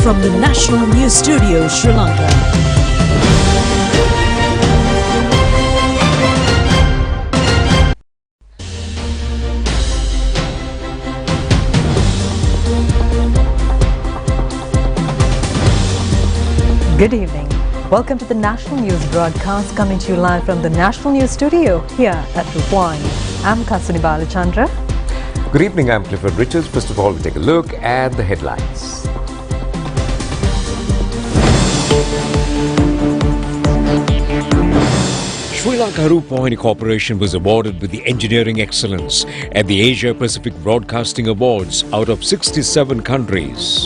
from the National News Studio, Sri Lanka. Good evening. Welcome to the National News broadcast coming to you live from the National News Studio here at Rupavahini. I'm Kasuni Balachandra. Good evening, I'm Clifford Richards. First of all, we take a look at the headlines. Sri Lanka Rupavahini Corporation was awarded with the Engineering Excellence at the Asia Pacific Broadcasting Awards out of 67 countries.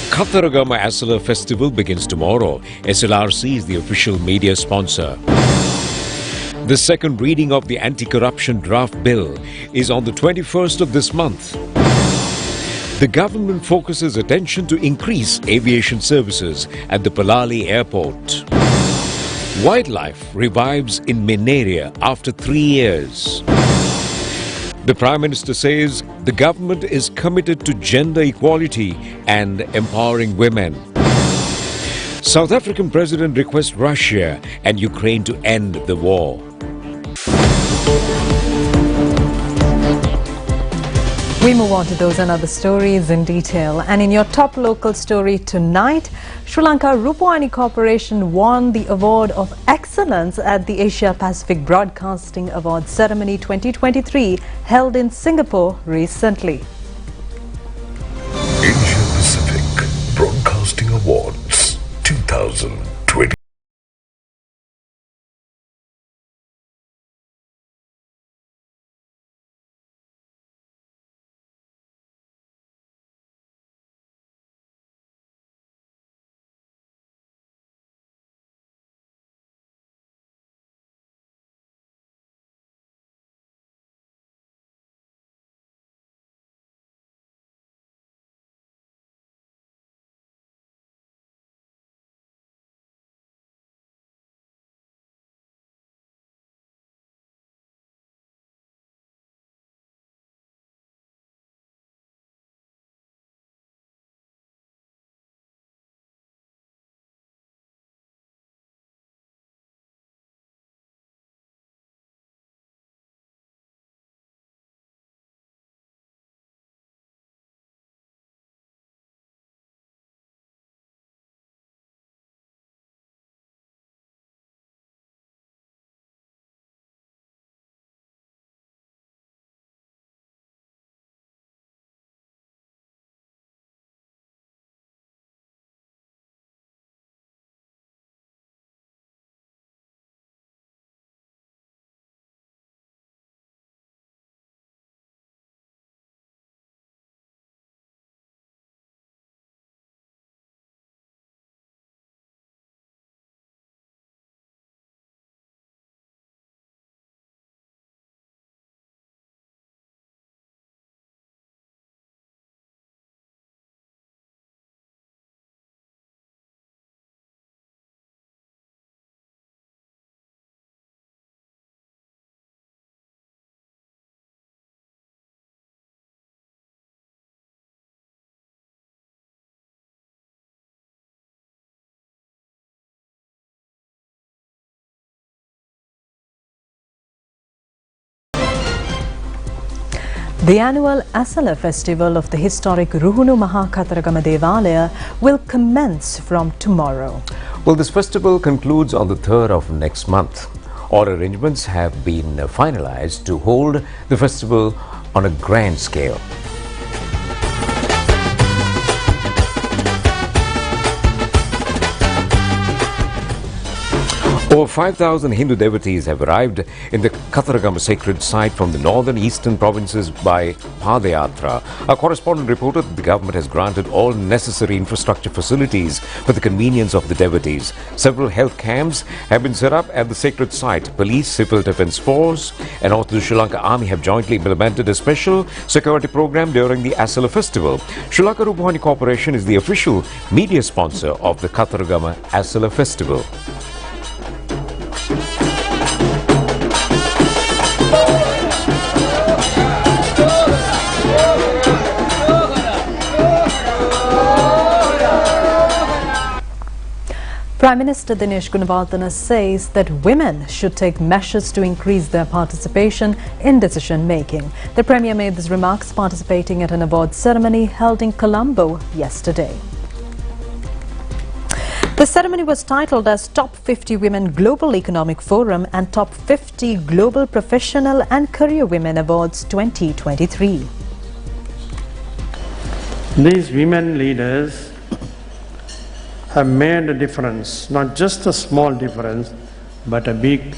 Katharagama Asala Festival begins tomorrow. SLRC is the official media sponsor. The second reading of the anti-corruption draft bill is on the 21st of this month. The government focuses attention to increase aviation services at the Palali Airport. Wildlife revives in Minaria after 3 years. The Prime Minister says the government is committed to gender equality and empowering women. South African President requests Russia and Ukraine to end the war. We move on to those and other stories in detail. And in your top local story tonight, Sri Lanka Rupavahini Corporation won the Award of Excellence at the Asia Pacific Broadcasting Awards Ceremony 2023 held in Singapore recently. Asia Pacific Broadcasting Awards 2023. The annual Asala festival of the historic Ruhunu Maha Katharagama Devalaya will commence from tomorrow. Well, this festival concludes on the 3rd of next month. All arrangements have been finalized to hold the festival on a grand scale. Over 5,000 Hindu devotees have arrived in the Katharagama sacred site from the northern eastern provinces by Padayatra. Our correspondent reported that the government has granted all necessary infrastructure facilities for the convenience of the devotees. Several health camps have been set up at the sacred site. Police, Civil Defence Force and also the Sri Lanka Army have jointly implemented a special security program during the Asala festival. Sri Lanka Rupavahini Corporation is the official media sponsor of the Katharagama Asala festival. Prime Minister Dinesh Gunawardena says that women should take measures to increase their participation in decision-making. The Premier made these remarks participating at an awards ceremony held in Colombo yesterday. The ceremony was titled as Top 50 Women Global Economic Forum and Top 50 Global Professional and Career Women Awards 2023. These women leaders have made a difference, not just a small difference, but a big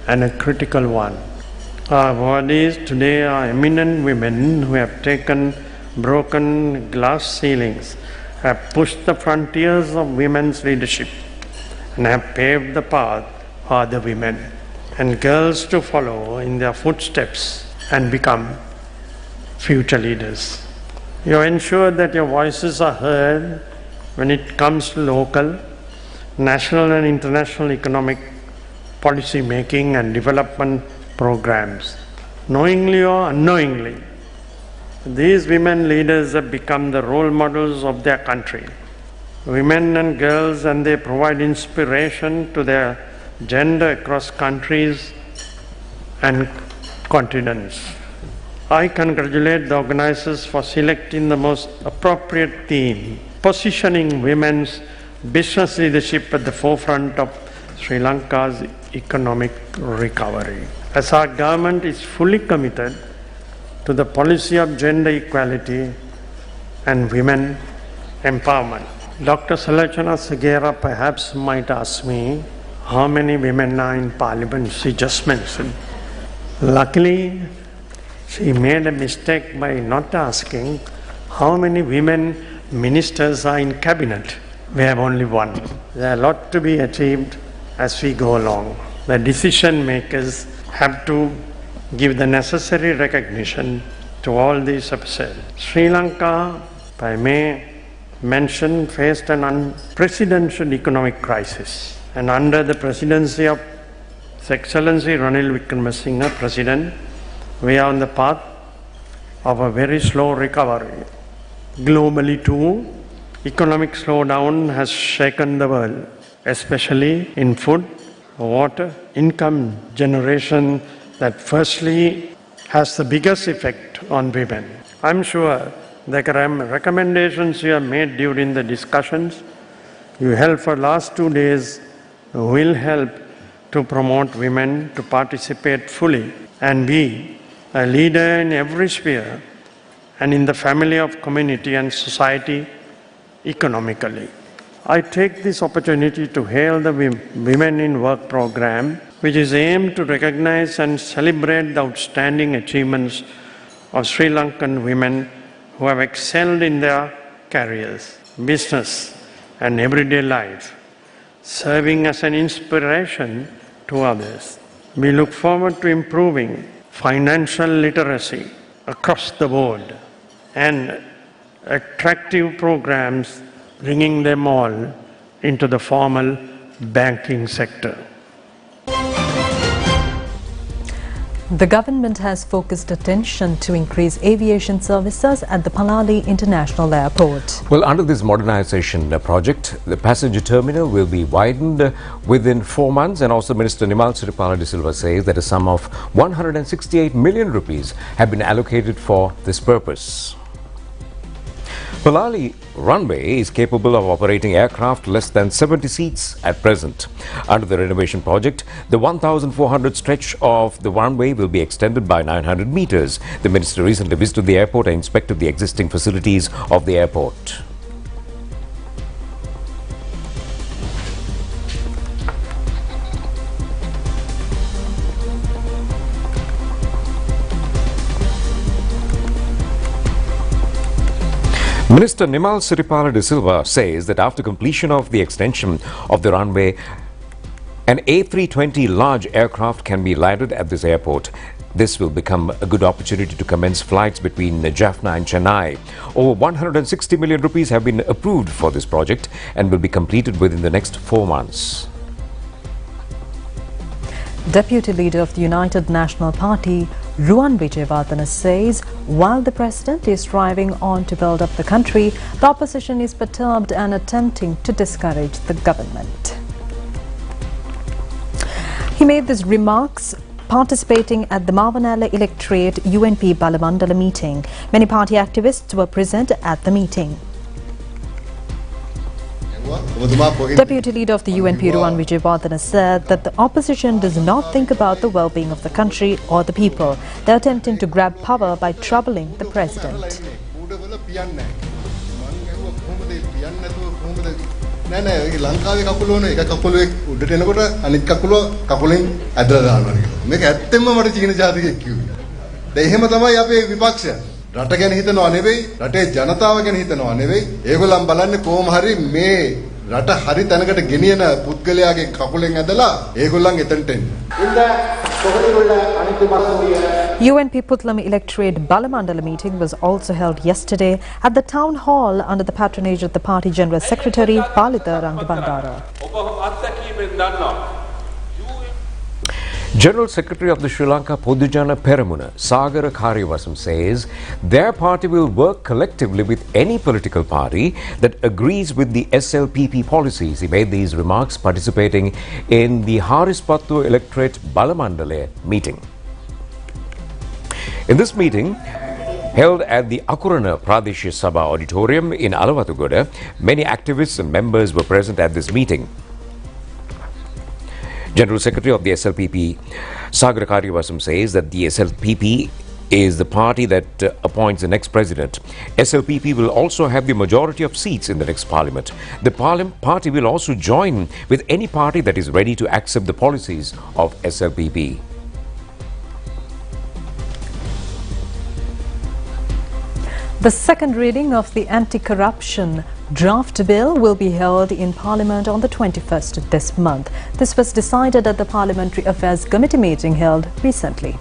and a critical one. Our awardees today are eminent women who have broken glass ceilings, have pushed the frontiers of women's leadership, and have paved the path for other women and girls to follow in their footsteps and become future leaders. You ensure that your voices are heard when it comes to local, national and international economic policy making and development programs. Knowingly or unknowingly, these women leaders have become the role models of their country. Women and girls, and they provide inspiration to their gender across countries and continents. I congratulate the organizers for selecting the most appropriate theme, positioning women's business leadership at the forefront of Sri Lanka's economic recovery. As our government is fully committed to the policy of gender equality and women empowerment. Dr. Salachana Segera perhaps might ask me how many women are in Parliament. She just mentioned. Luckily, she made a mistake by not asking how many women ministers are in cabinet. We have only one. There are a lot to be achieved as we go along. The decision makers have to give the necessary recognition to all these officers. Sri Lanka, if I may mention, faced an unprecedented economic crisis. And under the presidency of His Excellency Ranil Wickremesinghe, President, we are on the path of a very slow recovery. Globally too, economic slowdown has shaken the world, especially in food, water, income generation, that firstly has the biggest effect on women. I'm sure the recommendations you have made during the discussions you held for last 2 days will help to promote women to participate fully and be a leader in every sphere and in the family of community and society economically. I take this opportunity to hail the Women in Work program, which is aimed to recognize and celebrate the outstanding achievements of Sri Lankan women who have excelled in their careers, business, and everyday life, serving as an inspiration to others. We look forward to improving financial literacy across the board and attractive programs bringing them all into the formal banking sector. The government has focused attention to increase aviation services at the Palali International Airport. Well, under this modernization project, the passenger terminal will be widened within 4 months, and also Minister Nimal Siripala de Silva says that a sum of 168 million rupees have been allocated for this purpose. Palali runway is capable of operating aircraft less than 70 seats at present. Under the renovation project, the 1,400 stretch of the runway will be extended by 900 meters. The minister recently visited the airport and inspected the existing facilities of the airport. Minister Nimal Siripala de Silva says that after completion of the extension of the runway, an A320 large aircraft can be landed at this airport. This will become a good opportunity to commence flights between Jaffna and Chennai. Over 160 million rupees have been approved for this project and will be completed within the next 4 months. Deputy Leader of the United National Party, Ruwan Wijewardena, says while the President is striving on to build up the country, the opposition is perturbed and attempting to discourage the government. He made these remarks participating at the Mavanala Electorate UNP Balamandala meeting. Many party activists were present at the meeting. Deputy Leader of the UNP Ruwan Wijewardena said that the opposition does not think about the well-being of the country or the people. They are attempting to grab power by troubling the president. නෑ නෑ ඒ ලංකාවේ කකුල වුණ එක කකුලේ උඩට එනකොට අනිත් කකුල කකුලෙන් ඇදලා දානවා කියලා. මේක ඇත්තෙන්ම මට චීන ජාතිකයෙක් කිව්වා. දැන් එහෙම තමයි අපේ විපක්ෂය. රට ගැන හිතනවා නෙවෙයි, රටේ ජනතාව ගැන හිතනවා නෙවෙයි. ඒගොල්ලන් බලන්නේ කොහොම හරි මේ රට හරි තැනකට ගෙනියන පුද්ගලයාගේ කකුලෙන් ඇදලා ඒගොල්ලන් එතනට එන්න. UNP Putlam Electorate Balamandala meeting was also held yesterday at the town hall under the patronage of the party General Secretary Palitha Rangabandara. General Secretary of the Sri Lanka Podujana Peramuna, Sagara Kariyawasam, says their party will work collectively with any political party that agrees with the SLPP policies. He made these remarks participating in the Harispattu Electorate Balamandale meeting. In this meeting, held at the Akurana Pradesh Sabha Auditorium in Alawatugoda, many activists and members were present at this meeting. General Secretary of the SLPP, Sagara Kariyawasam, says that the SLPP is the party that appoints the next president. SLPP will also have the majority of seats in the next parliament. The party will also join with any party that is ready to accept the policies of SLPP. The second reading of the anti-corruption draft bill will be held in Parliament on the 21st of this month. This was decided at the Parliamentary Affairs Committee meeting held recently.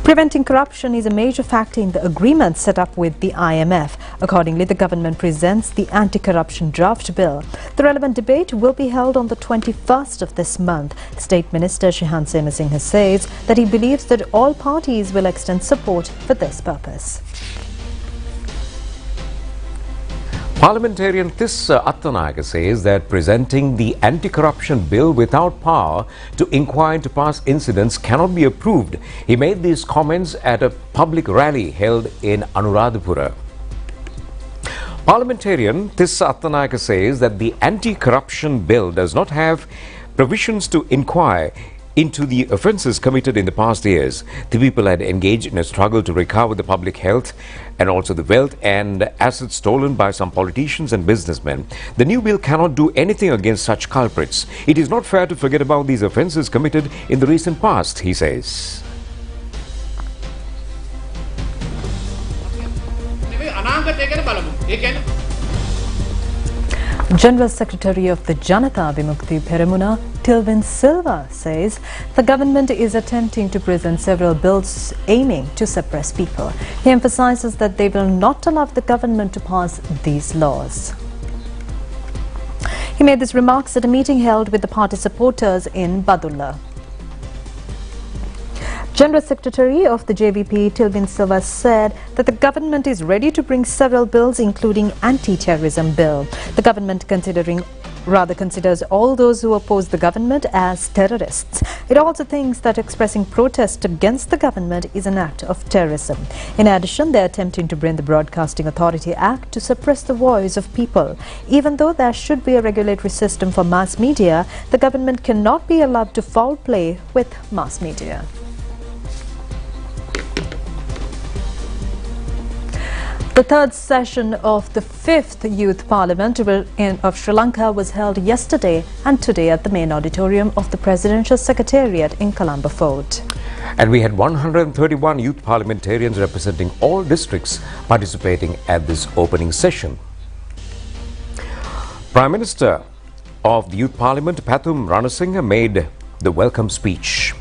Preventing corruption is a major factor in the agreement set up with the IMF. Accordingly, the government presents the anti-corruption draft bill. The relevant debate will be held on the 21st of this month. State Minister Shihan Semasinghe says that he believes that all parties will extend support for this purpose. Parliamentarian Tissa Attanayake says that presenting the anti-corruption bill without power to inquire into past incidents cannot be approved. He made these comments at a public rally held in Anuradhapura. Parliamentarian Tissa Attanayake says that the anti-corruption bill does not have provisions to inquire into the offences committed in the past years. The people had engaged in a struggle to recover the public health and also the wealth and assets stolen by some politicians and businessmen. The new bill cannot do anything against such culprits. It is not fair to forget about these offences committed in the recent past, he says. General Secretary of the Janata Vimukti Peramuna, Tilvin Silva, says the government is attempting to present several bills aiming to suppress people. He emphasizes that they will not allow the government to pass these laws. He made these remarks at a meeting held with the party supporters in Badulla. General Secretary of the JVP, Tilvin Silva, said that the government is ready to bring several bills, including anti-terrorism bill. The government considers all those who oppose the government as terrorists. It also thinks that expressing protest against the government is an act of terrorism. In addition, they are attempting to bring the Broadcasting Authority Act to suppress the voice of people. Even though there should be a regulatory system for mass media, the government cannot be allowed to foul play with mass media. The third session of the 5th Youth Parliament of Sri Lanka was held yesterday and today at the main auditorium of the Presidential Secretariat in Colombo Fort. And we had 131 youth parliamentarians representing all districts participating at this opening session. Prime Minister of the Youth Parliament, Pathum Ranasinghe, made the welcome speech.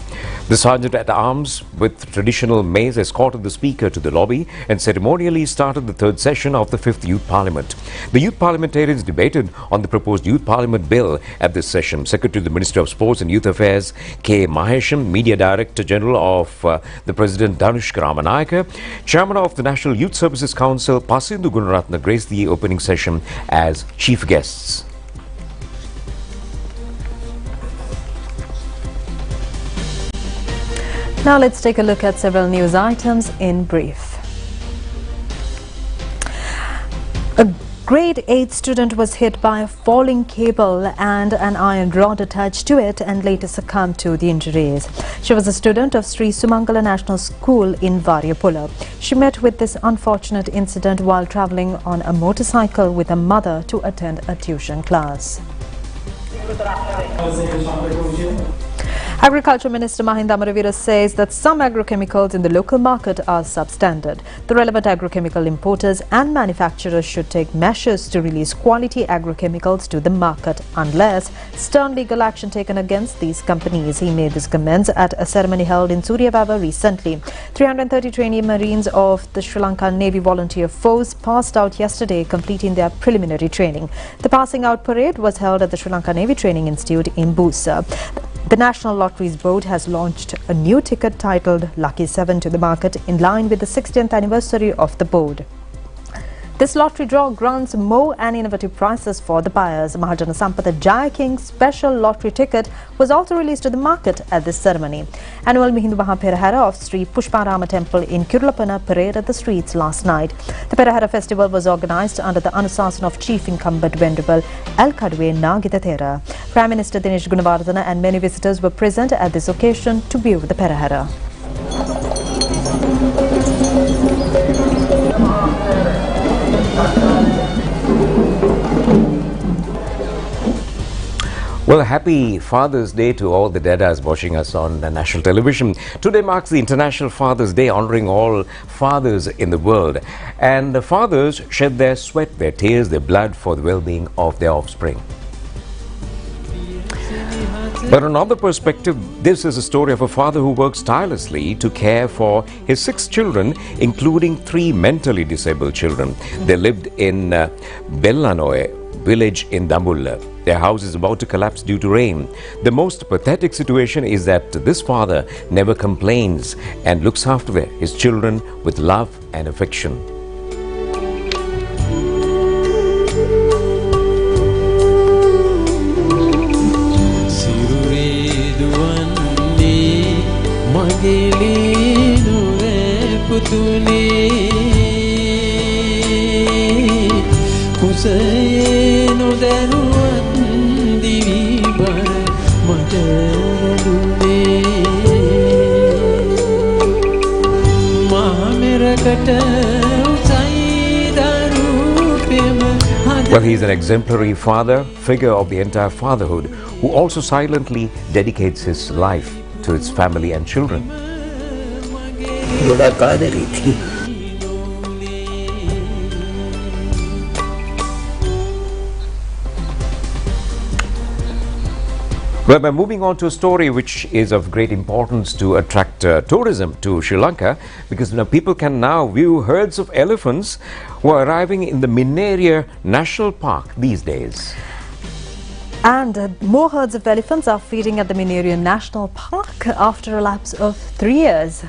The Sergeant-at-Arms with traditional maize escorted the Speaker to the lobby and ceremonially started the third session of the 5th Youth Parliament. The youth parliamentarians debated on the proposed Youth Parliament Bill at this session. Secretary of the Ministry of Sports and Youth Affairs, K. Mahesham, Media Director General of the President Dhanushka Ramanayake, Chairman of the National Youth Services Council, Pasindu Gunaratna, graced the opening session as chief guests. Now let's take a look at several news items in brief. A grade 8 student was hit by a falling cable and an iron rod attached to it and later succumbed to the injuries. She was a student of Sri Sumangala National School in Variapula. She met with this unfortunate incident while travelling on a motorcycle with her mother to attend a tuition class. Agriculture Minister Mahinda Amaravira says that some agrochemicals in the local market are substandard. The relevant agrochemical importers and manufacturers should take measures to release quality agrochemicals to the market unless stern legal action taken against these companies. He made these comments at a ceremony held in Suryavava recently. 330 trainee Marines of the Sri Lankan Navy Volunteer Force passed out yesterday, completing their preliminary training. The passing out parade was held at the Sri Lanka Navy Training Institute in Busa. The National Lotteries Board has launched a new ticket titled Lucky 7 to the market in line with the 60th anniversary of the board. This lottery draw grants more and innovative prizes for the buyers. Mahajana Sampatha Jaya King special lottery ticket was also released to the market at this ceremony. Annual Mihindu Maha Perahara of Sri Pushparama Temple in Kirulapana paraded the streets last night. The Perahara festival was organised under the Anusasana of Chief Incumbent Venerable L. Kadwe Nagitathera. Prime Minister Dinesh Gunawardena and many visitors were present at this occasion to view the Perahara. Well, happy Father's Day to all the dadas watching us on the national television. Today marks the International Father's Day, honouring all fathers in the world. And the fathers shed their sweat, their tears, their blood for the well-being of their offspring. But on another perspective, this is a story of a father who works tirelessly to care for his 6 children, including 3 mentally disabled children. They lived in Bellanoe village in Dambulla. Their house is about to collapse due to rain. The most pathetic situation is that this father never complains and looks after his children with love and affection. Well, he is an exemplary father, figure of the entire fatherhood, who also silently dedicates his life to his family and children. Well, we're moving on to a story which is of great importance to attract tourism to Sri Lanka, because people can now view herds of elephants who are arriving in the Mineria National Park these days. And more herds of elephants are feeding at the Mineria National Park after a lapse of 3 years.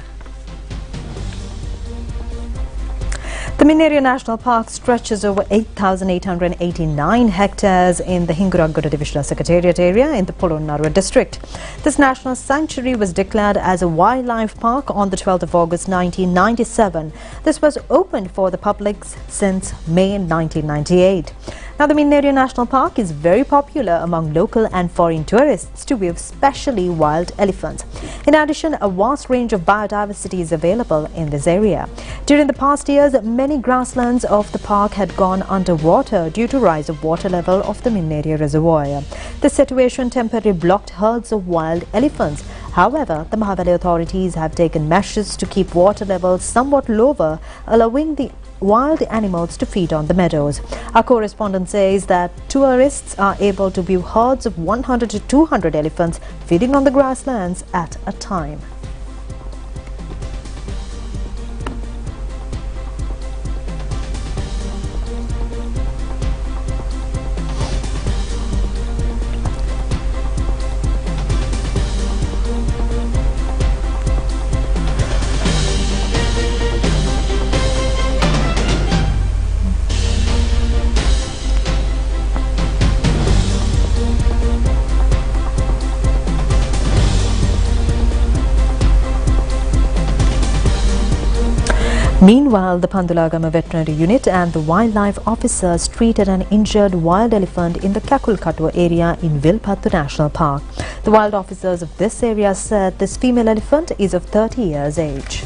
The Mineria National Park stretches over 8,889 hectares in the Hinguragoda Divisional Secretariat area in the Polonnaruwa district. This national sanctuary was declared as a wildlife park on the 12th of August 1997. This was opened for the public since May 1998. Now, the Mineria National Park is very popular among local and foreign tourists to view especially wild elephants. In addition, a vast range of biodiversity is available in this area. During the past years, many grasslands of the park had gone underwater due to rise of water level of the Mineria Reservoir. The situation temporarily blocked herds of wild elephants. However, the Mahavali authorities have taken measures to keep water levels somewhat lower, allowing the wild animals to feed on the meadows. Our correspondent says that tourists are able to view herds of 100 to 200 elephants feeding on the grasslands at a time. Meanwhile, the Pandulagama Veterinary Unit and the wildlife officers treated an injured wild elephant in the Kakulkatwa area in Vilpattu National Park. The wild officers of this area said this female elephant is of 30 years age.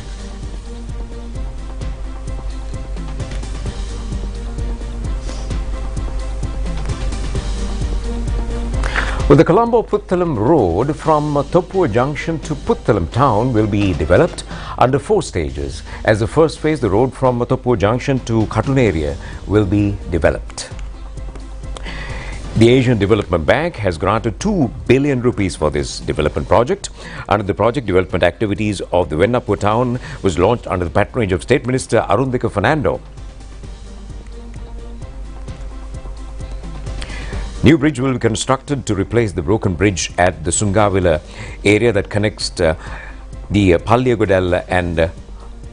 Well, the Colombo-Puttalam road from Toppua Junction to Puttalam town will be developed under 4 stages. As the first phase, the road from Toppua Junction to Katun area will be developed. The Asian Development Bank has granted 2 billion rupees for this development project. Under the project, development activities of the Vennapur town was launched under the patronage of State Minister Arundhika Fernando. New bridge will be constructed to replace the broken bridge at the Sungavila area that connects the Palliagodella and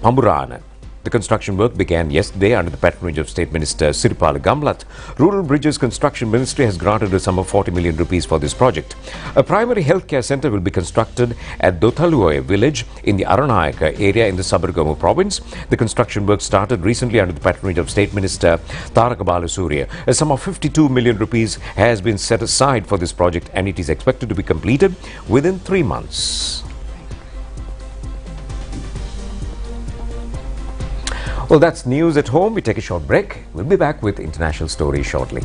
Pamburana. The construction work began yesterday under the patronage of State Minister Siripala Gamlat. Rural Bridges Construction Ministry has granted a sum of 40 million rupees for this project. A primary healthcare centre will be constructed at Dotaluoy village in the Aranayaka area in the Sabargamu province. The construction work started recently under the patronage of State Minister Taraka Balasuriya. A sum of 52 million rupees has been set aside for this project and it is expected to be completed within 3 months. Well, that's news at home. We take a short break. We'll be back with international stories shortly.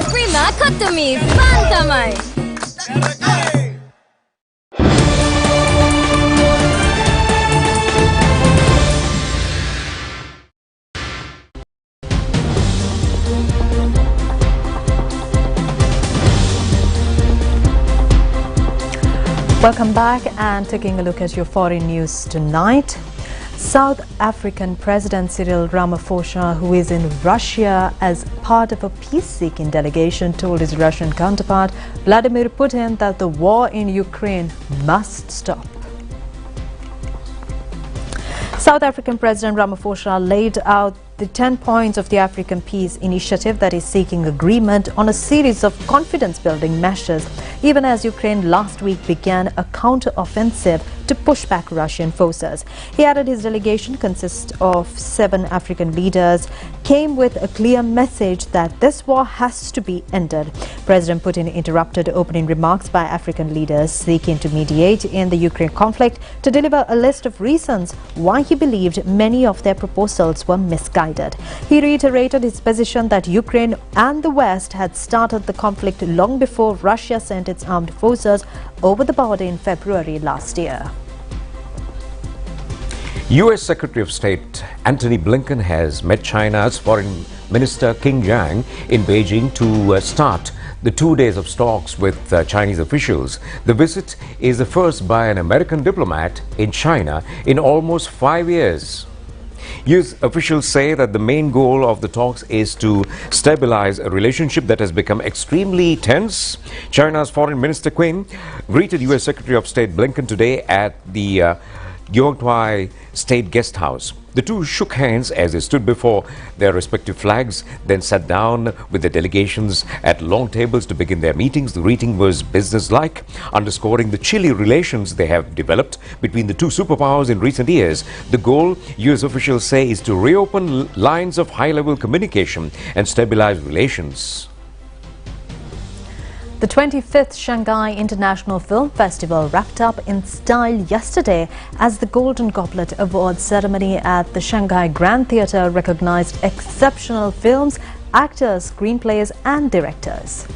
Prima Kotumi Bantamai. Welcome back and taking a look at your foreign news tonight. South African President Cyril Ramaphosa, who is in Russia as part of a peace-seeking delegation, told his Russian counterpart Vladimir Putin that the war in Ukraine must stop. South African President Ramaphosa laid out the 10 points of the African Peace Initiative that is seeking agreement on a series of confidence-building measures, even as Ukraine last week began a counter-offensive to push back Russian forces. He added his delegation consists of 7 African leaders, came with a clear message that this war has to be ended. President Putin interrupted opening remarks by African leaders seeking to mediate in the Ukraine conflict to deliver a list of reasons why he believed many of their proposals were misguided. He reiterated his position that Ukraine and the West had started the conflict long before Russia sent its armed forces over the border in February last year. U.S. Secretary of State Antony Blinken has met China's Foreign Minister Qin Gang in Beijing to start the 2 days of talks with Chinese officials. The visit is the first by an American diplomat in China in almost 5 years. U.S. officials say that the main goal of the talks is to stabilize a relationship that has become extremely tense. China's Foreign Minister Qin greeted U.S. Secretary of State Blinken today at the Gyeongtwai State Guest House. The two shook hands as they stood before their respective flags, then sat down with the delegations at long tables to begin their meetings. The greeting was businesslike, underscoring the chilly relations they have developed between the two superpowers in recent years. The goal, U.S. officials say, is to reopen lines of high-level communication and stabilize relations. The 25th Shanghai International Film Festival wrapped up in style yesterday as the Golden Goblet Awards ceremony at the Shanghai Grand Theatre recognized exceptional films, actors, screenplays and directors.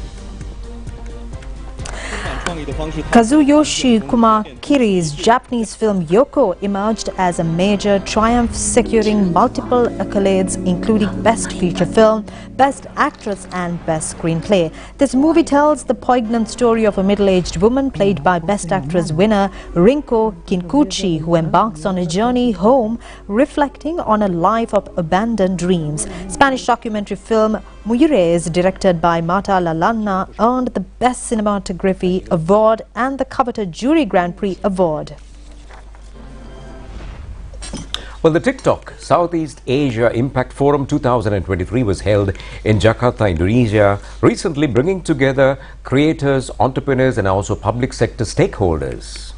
Kazuyoshi Kumakiri's Japanese film Yoko emerged as a major triumph, securing multiple accolades including Best Feature Film, Best Actress and Best Screenplay. This movie tells the poignant story of a middle-aged woman played by Best Actress winner Rinko Kinkuchi, who embarks on a journey home reflecting on a life of abandoned dreams. Spanish documentary film Mujeres, directed by Marta Lalana, earned the Best Cinematography Award and the coveted Jury Grand Prix Award. Well, the TikTok Southeast Asia Impact Forum 2023 was held in Jakarta, Indonesia, recently bringing together creators, entrepreneurs and also public sector stakeholders.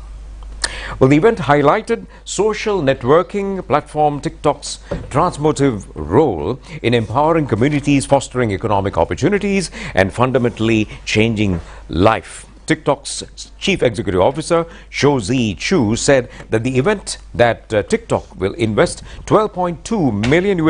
Well, the event highlighted social networking platform TikTok's transformative role in empowering communities, fostering economic opportunities and fundamentally changing life. TikTok's Chief Executive Officer, Shozi Chu, said that the event that TikTok will invest $12.2 million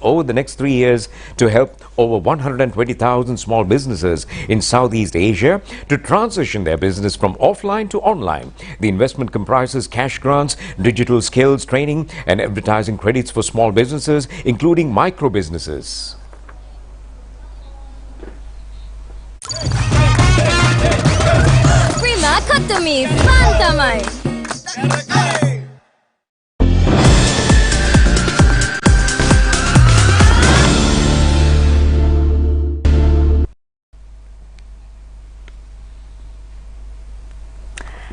over the next 3 years to help over 120,000 small businesses in Southeast Asia to transition their business from offline to online. The investment comprises cash grants, digital skills training and advertising credits for small businesses, including micro businesses. Kutumi Pantamay.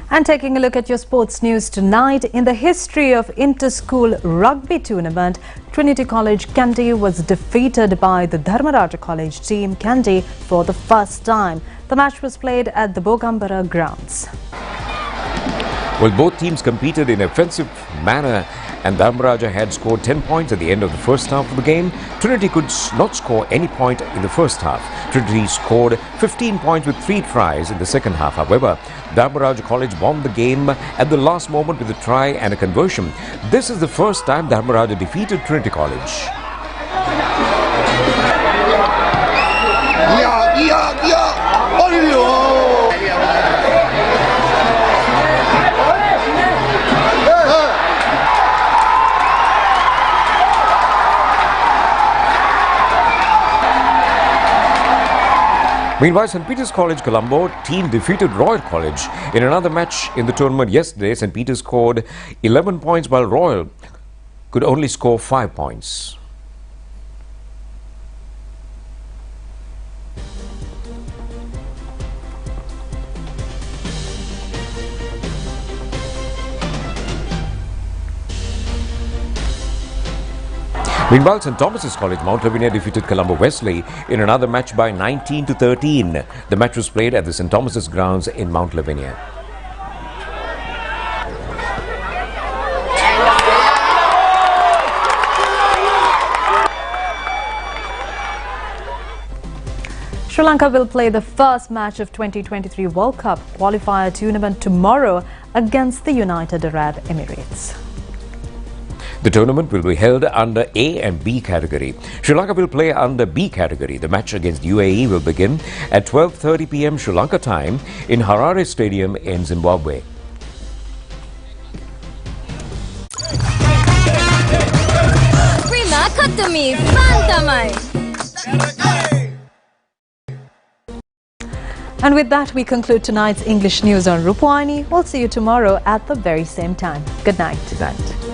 And taking a look at your sports news tonight, in the history of inter-school rugby tournament, Trinity College Kandy was defeated by the Dharmaraja College team Kandy for the first time. The match was played at the Bogambara grounds. Well, both teams competed in offensive manner and Dharmaraja had scored 10 points at the end of the first half of the game. Trinity could not score any point in the first half. Trinity scored 15 points with 3 tries in the second half. However, Dharmaraja College won the game at the last moment with a try and a conversion. This is the first time Dharmaraja defeated Trinity College. Meanwhile, St. Peter's College Colombo team defeated Royal College in another match in the tournament yesterday. St. Peter's scored 11 points while Royal could only score 5 points. Meanwhile, St. Thomas's College, Mount Lavinia defeated Colombo Wesley in another match by 19-13. The match was played at the St. Thomas's grounds in Mount Lavinia. Sri Lanka will play the first match of 2023 World Cup qualifier tournament tomorrow against the United Arab Emirates. The tournament will be held under A and B category. Sri Lanka will play under B category. The match against UAE will begin at 12:30 p.m. Sri Lanka time in Harare Stadium in Zimbabwe. And with that, we conclude tonight's English news on Rupavahini. We'll see you tomorrow at the very same time. Good night. Good night.